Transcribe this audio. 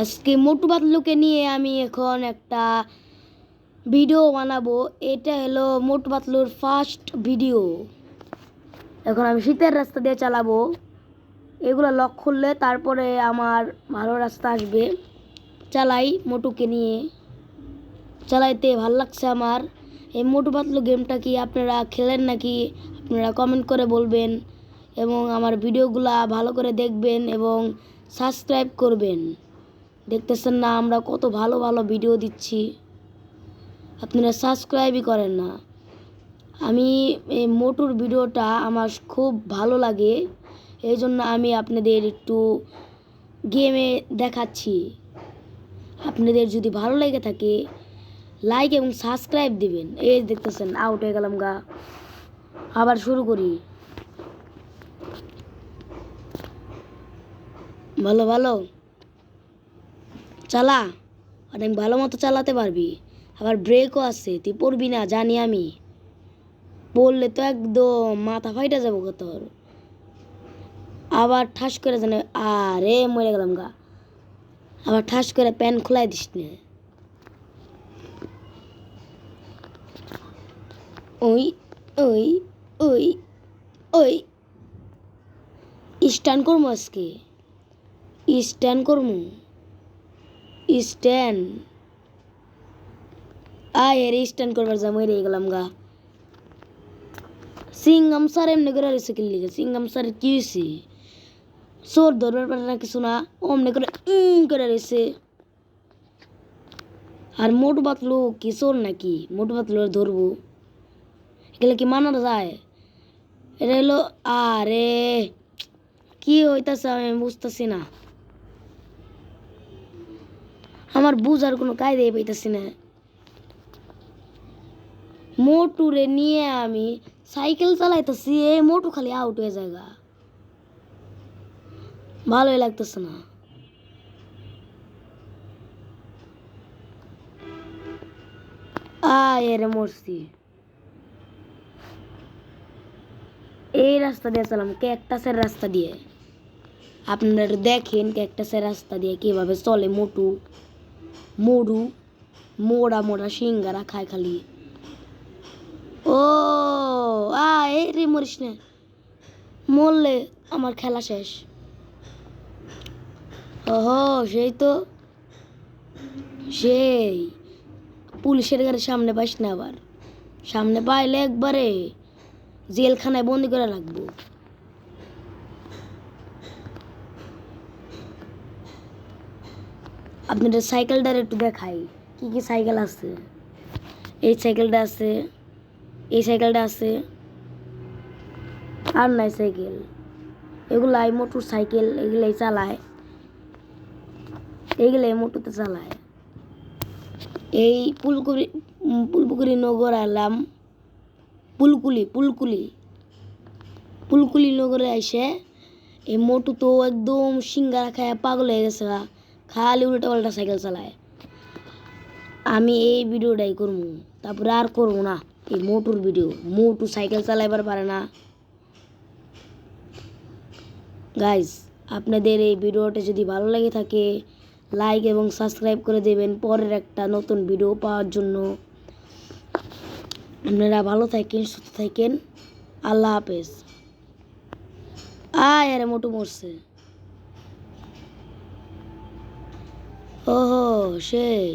আজকে মোটু পাতলুকে নিয়ে আমি এখন একটা ভিডিও বানাবো। এটা হলো মোটু পাতলুর ফার্স্ট ভিডিও। এখন আমি শীতের রাস্তা দিয়ে চালাবো, এগুলো লক খুললে তারপরে আমার ভালো রাস্তা আসবে। চালাই মোটুকে নিয়ে, চালাইতে ভাল লাগছে আমার। এই মোটু পাতলু গেমটা কি আপনারা খেলেন নাকি আপনারা কমেন্ট করে বলবেন, এবং আমার ভিডিওগুলা ভালো করে দেখবেন এবং সাবস্ক্রাইব করবেন। দেখতেছেন না আমরা কত ভালো ভালো ভিডিও দিচ্ছি, আপনারা সাবস্ক্রাইবই করেন না। আমি এই মোটুর ভিডিওটা আমার খুব ভালো লাগে, এই জন্য আমি আপনাদের একটু গেমে দেখাচ্ছি। আপনাদের যদি ভালো লেগে থাকে লাইক এবং সাবস্ক্রাইব দিবেন। এই দেখতেছেন আউট হয়ে গেলাম গা, আবার শুরু করি। ভালো ভালো চালা, অনেক ভালো মতো চালাতে পারবি, আবার ব্রেকও আছে, তুই পড়বি না জানি আমি, পড়লে তো একদম মাথা ফাইটা যাবো তোর। আবার ঠাস করে জানে, আরে মরে গেলাম গা, আবার ঠাস করে প্যান খোলাই দিস না। ওই ওই ওই ওই স্ট্যান্ড করবো আজকে, স্ট্যান্ড করবো, স্ট্যান্ড এর স্ট্যান্ড করবার যা মরে গেলাম গা। সিঙ্গাম স্যার এমনি করে রয়েছে কিনলে, সিঙ্গাম স্যার কি হয়েছে, চোর ধরবার পারে না কিছু না, অমনি করে করে রয়েছে। আর মোটু পাতলু কি চোর নাকি, মোটু পাতলু ধরবো এগুলো কি মানা যায়? এটা হলো, আরে কি হইতাছে আমি বুঝতেছি না, আমার বুঝার কোনো কায়দাই পাইতেছি না। মোটুরে নিয়ে আমি সাইকেল চালাইতেছি, এই মোটু খালি আউট হয়ে জায়গা, ভালোই লাগতেছে না। এরে মরছি। এই রাস্তা দিয়ে চালাম, ক্যাকটাসের রাস্তা দিয়ে। আপনারা দেখেন ক্যাকটাসের রাস্তা দিয়ে কিভাবে চলে মোটু। মোড়ু মোড়া মোড়া সিঙ্গারা খায় খালি। ও এই রে মরিস না, মরলে আমার খেলা শেষ। ওহো সেই তো, সেই পুলিশের গাড়ির সামনে পাইস না, আবার সামনে পাইলে একবারে জেলখানায় বন্দি করে রাখবো। আপনাদের সাইকেলটার একটু দেখাই কি কি সাইকেল আছে। এই সাইকেলটা আছে, এই সাইকেলটা আছে, আর নাই সাইকেল। এগুলাই মোটর সাইকেল, এগুলাই চালায়, এইগুলাই মোটরতে চালায়। এই পুলপুকুরি নগর এলাম, পুলকুলি নগরে আইসে এই মোটু তো একদম সিঙ্গারা খায় পাগল হয়ে গেছে, খালি উল্টা পাল্টা সাইকেল চালায়। আমি এই ভিডিওটাই করবো, তারপরে আর করবো না এই মোটুর ভিডিও। মোটু সাইকেল চালাইবার পারে না। গাইজ আপনাদের এই ভিডিওটা যদি ভালো লাগে থাকে লাইক এবং সাবস্ক্রাইব করে দেবেন পরের একটা নতুন ভিডিও পাওয়ার জন্য। আপনারা ভালো থাকেন, সুস্থ থাকেন, আল্লাহ হাফেজ। আরে মোটু মরছে, ওহো সেই।